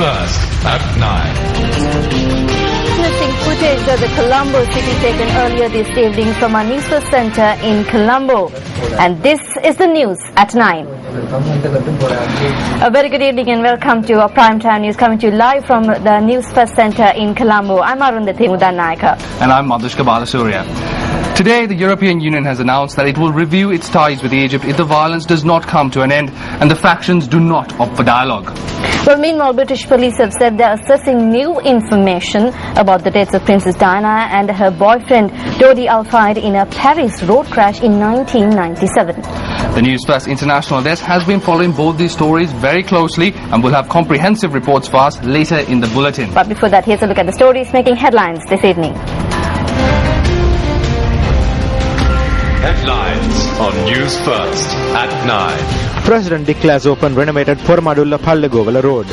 First at 9. Witnessing footage of the Colombo city taken earlier this evening from our News First Centre in Colombo. And this is the news at 9. A very good evening and welcome to our Prime Time News, coming to you live from the News First Centre in Colombo. I'm Arundhati Mudanayaka. And I'm Madhushka Balasuriya. Today, the European Union has announced that it will review its ties with Egypt if the violence does not come to an end and the factions do not opt for dialogue. Well, meanwhile, British police have said they are assessing new information about the deaths of Princess Diana and her boyfriend Dodi Al-Fayed in a Paris road crash in 1997. The News First International Desk has been following both these stories very closely and will have comprehensive reports for us later in the bulletin. But before that, here's a look at the stories making headlines this evening. Headlines on News First at 9. President declares open renovated Poramadulla Pallegovala Road.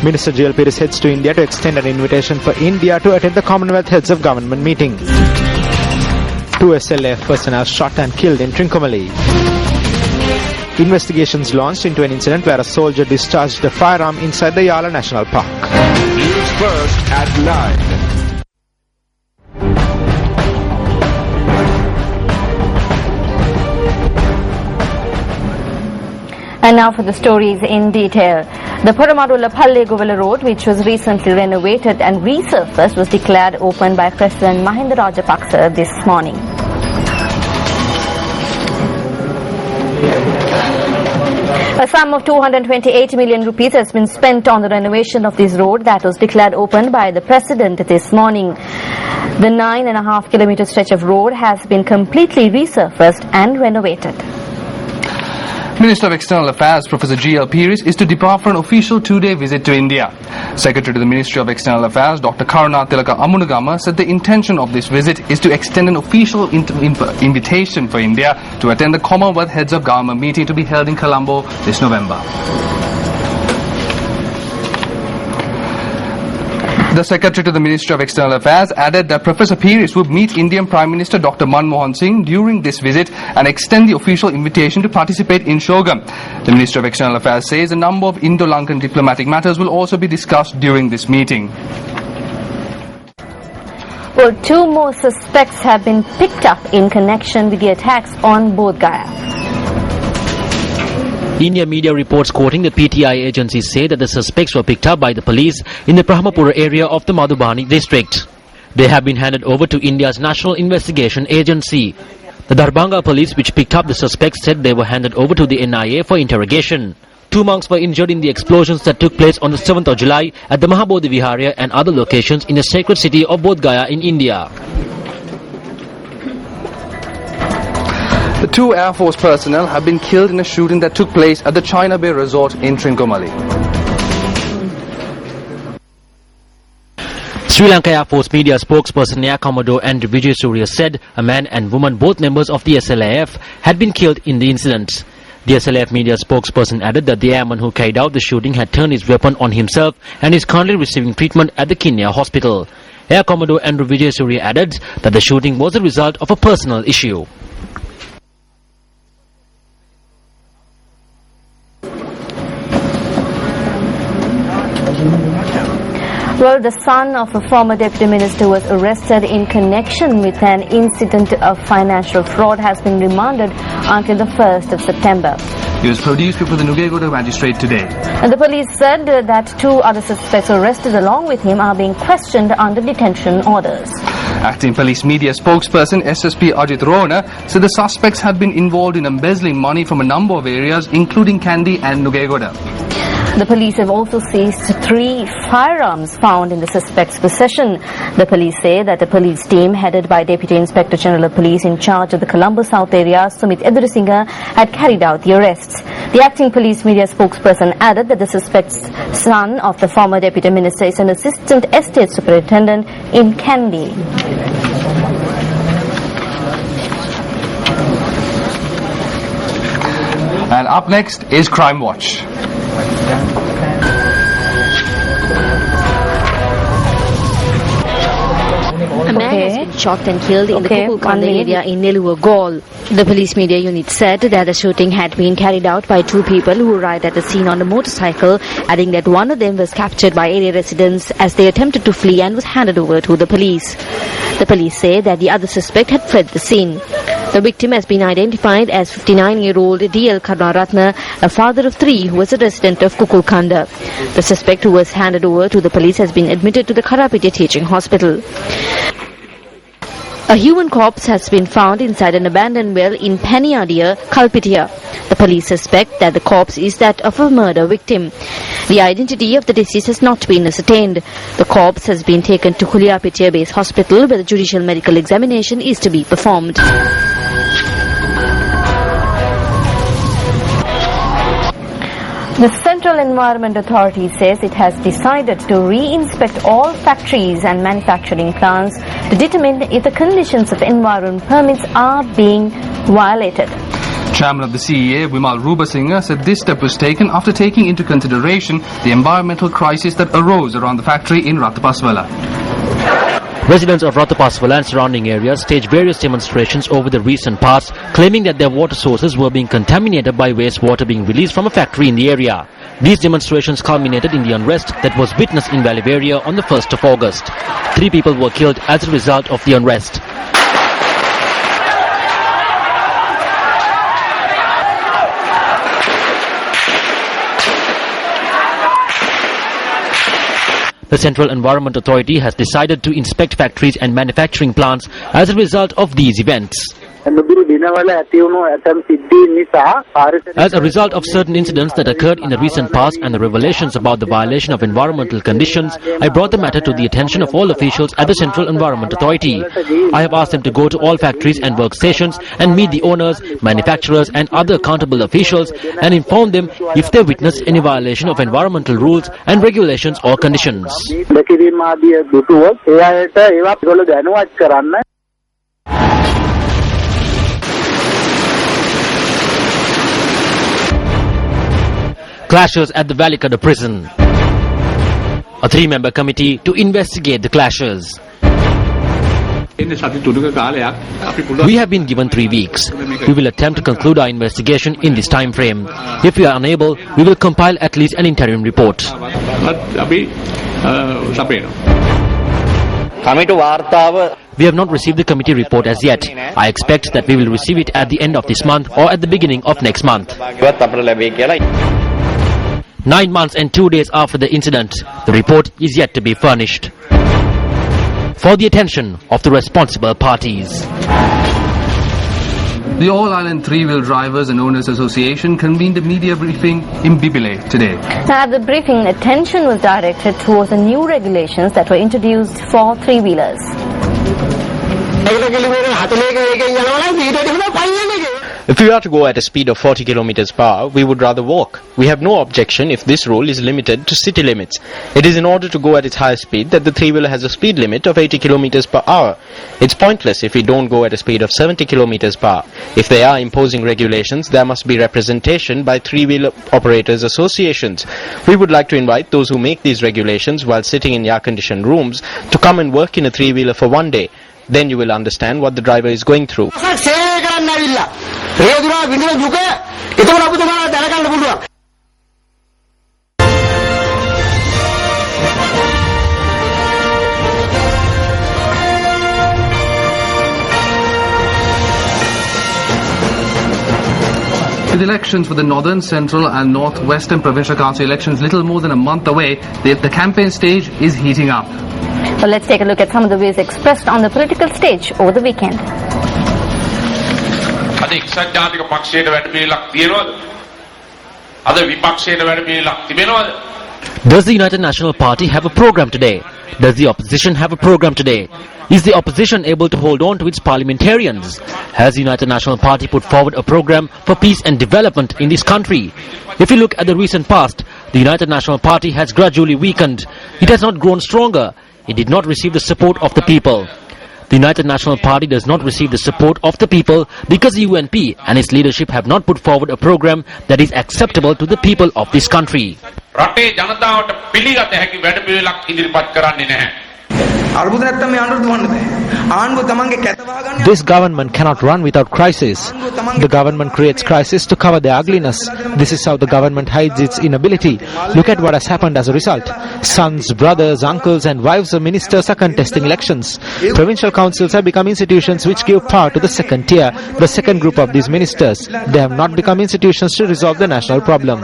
Minister G.L. Pires heads to India to extend an invitation for India to attend the Commonwealth Heads of Government meeting. 2 SLAF personnel shot and killed in Trincomalee. Investigations launched into an incident where a soldier discharged a firearm inside the Yala National Park. News First at 9. And now for the stories in detail. The Poramadulla Pallegovala Road, which was recently renovated and resurfaced, was declared open by President Mahinda Rajapaksa this morning. A sum of 228 million rupees has been spent on the renovation of this road that was declared open by the President this morning. The 9.5 kilometer stretch of road has been completely resurfaced and renovated. Minister of External Affairs Professor G.L. Pires is to depart for an official 2-day visit to India. Secretary to the Ministry of External Affairs Dr. Karuna Tilaka Amunagama said the intention of this visit is to extend an official invitation for India to attend the Commonwealth Heads of Government meeting to be held in Colombo this November. The Secretary to the Ministry of External Affairs added that Professor Pires would meet Indian Prime Minister Dr. Manmohan Singh during this visit and extend the official invitation to participate in Shogam. The Ministry of External Affairs says a number of Indo-Lankan diplomatic matters will also be discussed during this meeting. Well, 2 more suspects have been picked up in connection with the attacks on Bodh Gaya. Indian media reports quoting the PTI agency say that the suspects were picked up by the police in the Brahmapura area of the Madhubani district. They have been handed over to India's National Investigation Agency. The Darbhanga police, which picked up the suspects, said they were handed over to the NIA for interrogation. 2 monks were injured in the explosions that took place on the 7th of July at the Mahabodhi Viharya and other locations in the sacred city of Bodh Gaya in India. The 2 Air Force personnel have been killed in a shooting that took place at the China Bay Resort in Trincomalee. Sri Lanka Air Force media spokesperson Air Commodore Andrew Vijay Surya said a man and woman, both members of the SLAF, had been killed in the incident. The SLAF media spokesperson added that the airman who carried out the shooting had turned his weapon on himself and is currently receiving treatment at the Kinya hospital. Air Commodore Andrew Vijay Surya added that the shooting was a result of a personal issue. Well, the son of a former deputy minister was arrested in connection with an incident of financial fraud has been remanded until the 1st of September. He was produced before the Nugegoda magistrate today. And the police said that 2 other suspects arrested along with him are being questioned under detention orders. Acting police media spokesperson SSP Ajit Rona said the suspects had been involved in embezzling money from a number of areas, including Kandy and Nugegoda. The police have also seized 3 firearms found in the suspect's possession. The police say that the police team headed by Deputy Inspector General of Police in charge of the Colombo South area, Sumit Edurisinga, had carried out the arrests. The acting police media spokesperson added that the suspect's son of the former deputy minister is an assistant estate superintendent in Kandy. And up next is Crime Watch. A man Okay. has been shot and killed in the Okay, Kukulkanda 1 minute. area in Nelua Gaul. The police media unit said that the shooting had been carried out by two people who arrived at the scene on a motorcycle, adding that one of them was captured by area residents as they attempted to flee and was handed over to the police. The police say that the other suspect had fled the scene. The victim has been identified as 59-year-old D.L. Karunaratna, a father of three who was a resident of Kukulkanda. The suspect, who was handed over to the police, has been admitted to the Karapitiya Teaching Hospital. A human corpse has been found inside an abandoned well in Paniadia, Kalpitiya. The police suspect that the corpse is that of a murder victim. The identity of the deceased has not been ascertained. The corpse has been taken to Kuliapitiya Base Hospital, where the judicial medical examination is to be performed. The Central Environment Authority says it has decided to re-inspect all factories and manufacturing plants to determine if the conditions of environment permits are being violated. Chairman of the CEA, Vimal Rubasinghe, said this step was taken after taking into consideration the environmental crisis that arose around the factory in Ratapaswala. Residents of Ratapaswala and surrounding areas staged various demonstrations over the recent past, claiming that their water sources were being contaminated by wastewater being released from a factory in the area. These demonstrations culminated in the unrest that was witnessed in Valivaria on the 1st of August. 3 people were killed as a result of the unrest. The Central Environment Authority has decided to inspect factories and manufacturing plants as a result of these events. As a result of certain incidents that occurred in the recent past and the revelations about the violation of environmental conditions, I brought the matter to the attention of all officials at the Central Environment Authority. I have asked them to go to all factories and workstations and meet the owners, manufacturers and other accountable officials and inform them if they witness any violation of environmental rules and regulations or conditions. Clashes at the Valikada prison. A 3-member committee to investigate the clashes. We have been given 3 weeks. We will attempt to conclude our investigation in this time frame. If we are unable, we will compile at least an interim report. We have not received the committee report as yet. I expect that we will receive it at the end of this month or at the beginning of next month. 9 months and 2 days after the incident, the report is yet to be furnished. For the attention of the responsible parties. The All Island Three-Wheel Drivers and Owners Association convened a media briefing in Bibile today. Now, at the briefing, attention was directed towards the new regulations that were introduced for three-wheelers. If we are to go at a speed of 40 km per hour, we would rather walk. We have no objection if this rule is limited to city limits. It is in order to go at its highest speed that the three-wheeler has a speed limit of 80 km per hour. It's pointless if we don't go at a speed of 70 km per hour. If they are imposing regulations, there must be representation by three-wheeler operators associations. We would like to invite those who make these regulations while sitting in air-conditioned rooms to come and work in a three-wheeler for one day. Then you will understand what the driver is going through. With elections for the Northern, Central and North-Western Provincial Council elections little more than a month away, the campaign stage is heating up. Well, let's take a look at some of the views expressed on the political stage over the weekend. Does the United National Party have a program today? Does the opposition have a program today? Is the opposition able to hold on to its parliamentarians? Has the United National Party put forward a program for peace and development in this country? If you look at the recent past, the United National Party has gradually weakened. It has not grown stronger. It did not receive the support of the people. The United National Party does not receive the support of the people because the UNP and its leadership have not put forward a program that is acceptable to the people This government cannot run without crisis. The government creates crisis to cover their ugliness. This is how the government hides its inability. Look at what has happened as a result. Sons, brothers, uncles and wives of ministers are contesting elections. Provincial councils have become institutions which give power to the second tier, the second group of these ministers. They have not become institutions to resolve the national problem.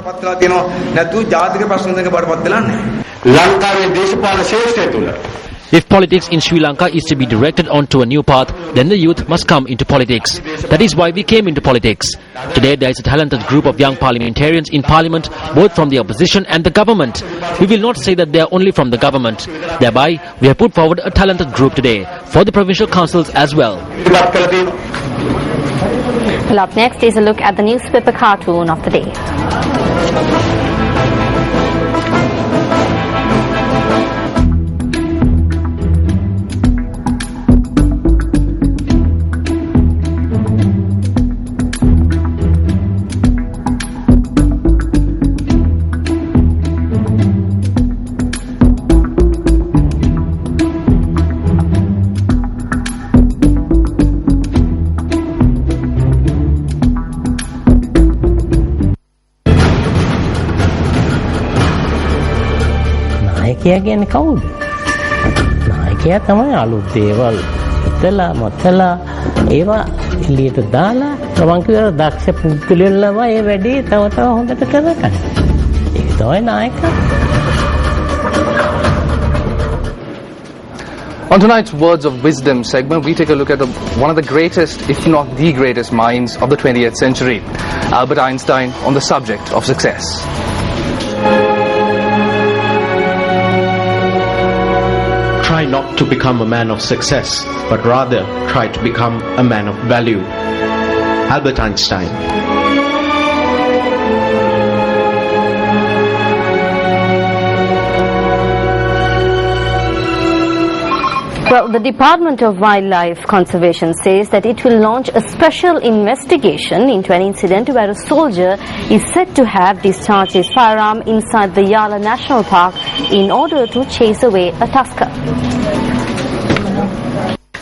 If politics in Sri Lanka is to be directed onto a new path, then the youth must come into politics. That is why we came into politics. Today there is a talented group of young parliamentarians in parliament, both from the opposition and the government. We will not say that they are only from the government. Thereby, we have put forward a talented group today, for the provincial councils as well. Well, up next is a look at the newspaper cartoon of the day. नायकයා කියන්නේ කවුද? නායකයා තමයි අලුත් දේවල් හිතලා මතලා ඒවා එළියට දාලා තමන් කියන දක්ෂ පුද්ගලයන් ළමයි ඒ වැඩේ තව තව හොඳට කරගන්න. ඒක තමයි නායකයා. On tonight's Words of Wisdom segment, we take a look at one of the greatest, if not the greatest minds of the 20th century, Albert Einstein, on the subject of success. Try not to become a man of success, but rather try to become a man of value. Albert Einstein. Well, the Department of Wildlife Conservation says that it will launch a special investigation into an incident where a soldier is said to have discharged his firearm inside the Yala National Park in order to chase away a tusker.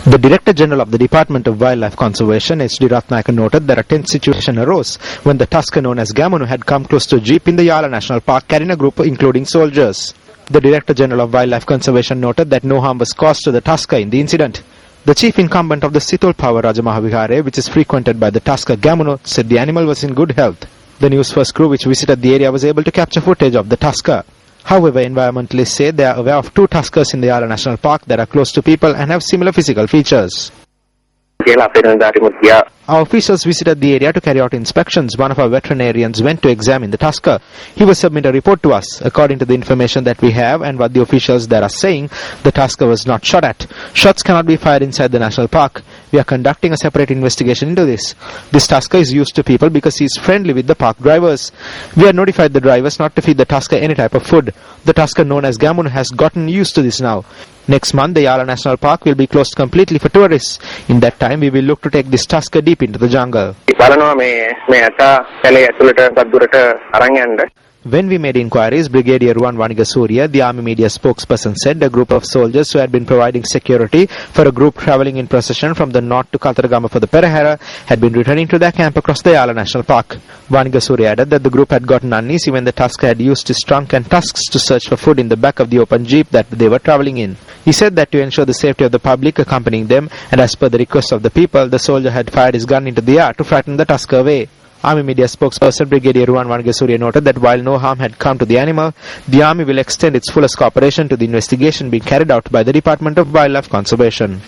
The Director General of the Department of Wildlife Conservation, H.D. Ratnayaka, noted that a tense situation arose when the tusker known as Gamunu had come close to a jeep in the Yala National Park carrying a group including soldiers. The Director General of Wildlife Conservation noted that no harm was caused to the tusker in the incident. The chief incumbent of the Sitolpawa Rajamahawihare, which is frequented by the tusker Gamunu, said the animal was in good health. The News First crew which visited the area was able to capture footage of the tusker. However, environmentalists say they are aware of two tuskers in the Yala National Park that are close to people and have similar physical features. Our officials visited the area to carry out inspections. One of our veterinarians went to examine the tusker. He will submit a report to us. According to the information that we have and what the officials there are saying, the tusker was not shot at. Shots cannot be fired inside the national park. We are conducting a separate investigation into this. This tusker is used to people because he is friendly with the park drivers. We have notified the drivers not to feed the tusker any type of food. The tusker known as Gamunu has gotten used to this now. Next month, the Yala National Park will be closed completely for tourists. In that time, we will look to take this tusker deep into the jungle. When we made inquiries, Brigadier Ruwan Wanigasuriya, the Army media spokesperson, said a group of soldiers who had been providing security for a group travelling in procession from the north to Kataragama for the Perahera had been returning to their camp across the Yala National Park. Wanigasuriya added that the group had gotten uneasy when the tusker had used his trunk and tusks to search for food in the back of the open jeep that they were travelling in. He said that to ensure the safety of the public accompanying them, and as per the request of the people, the soldier had fired his gun into the air to frighten the tusker away. Army media spokesperson Brigadier Ruwan Wanigasuriya noted that while no harm had come to the animal, the Army will extend its fullest cooperation to the investigation being carried out by the Department of Wildlife Conservation.